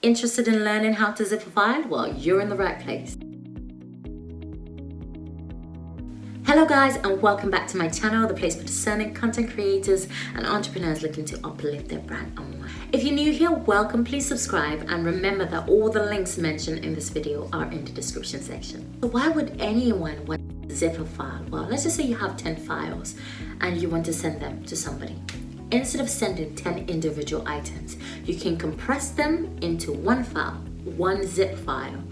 Interested in learning how to zip a file? Well, you're in the right place. Hello guys, and welcome back to my channel, the place for discerning content creators and entrepreneurs looking to uplift their brand online. If you're new here, welcome, please subscribe, and remember that all the links mentioned in this video are in the description section. So why would anyone want to zip a file? Well, let's just say you have 10 files and you want to send them to somebody. Instead of sending 10 individual items, you can compress them into one file, one zip file.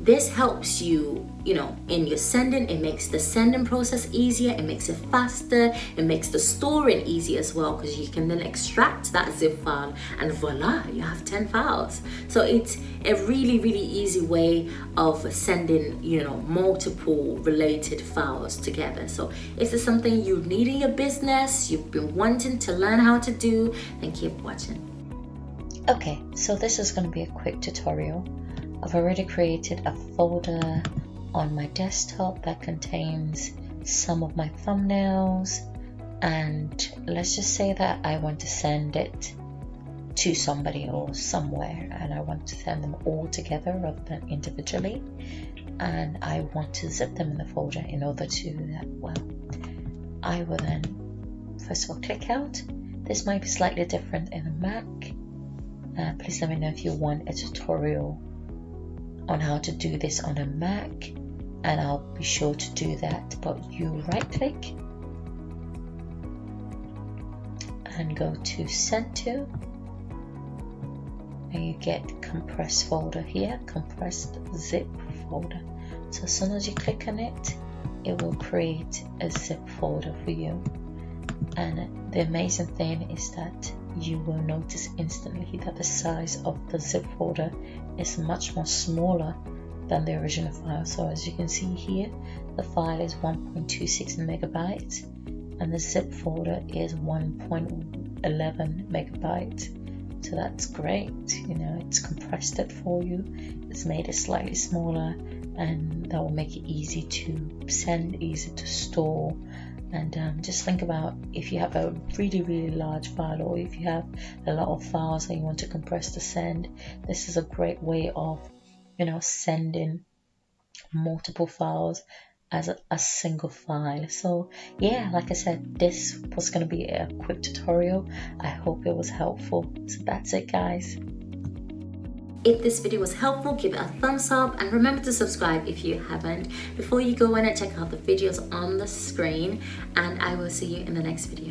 This helps you, in your sending. It makes the sending process easier, it makes it faster, it makes the storing easy as well, because you can then extract that zip file and voila, you have 10 files. So it's a really easy way of sending, multiple related files together. So if there's something you need in your business, you've been wanting to learn how to do, then keep watching. Okay, so this is going to be a quick tutorial. I've already created a folder on my desktop that contains some of my thumbnails, and let's just say that I want to send it to somebody or somewhere, and I want to send them all together rather than individually, and I want to zip them in the folder. In order to do that, well, I will then first of all click out. This might be slightly different in a Mac. Please let me know if you want a tutorial on how to do this on a Mac, and I'll be sure to do that. But you right click and go to send to, and you get compressed folder here, compressed zip folder. So as soon as you click on it, it will create a zip folder for you. And the amazing thing is that you will notice instantly that the size of the zip folder is much more smaller than the original file. So as you can see here, the file is 1.26 megabytes and the zip folder is 1.11 megabytes. So that's great. It's compressed it for you, it's made it slightly smaller, and that will make it easy to send, easy to store. And just think about if you have a really large file, or if you have a lot of files that you want to compress to send, this is a great way of sending multiple files as a single file. So yeah, like I said, this was going to be a quick tutorial. I hope it was helpful. So that's it, guys. If this video was helpful, give it a thumbs up, and remember to subscribe if you haven't. Before you go in and check out the videos on the screen, and I will see you in the next video.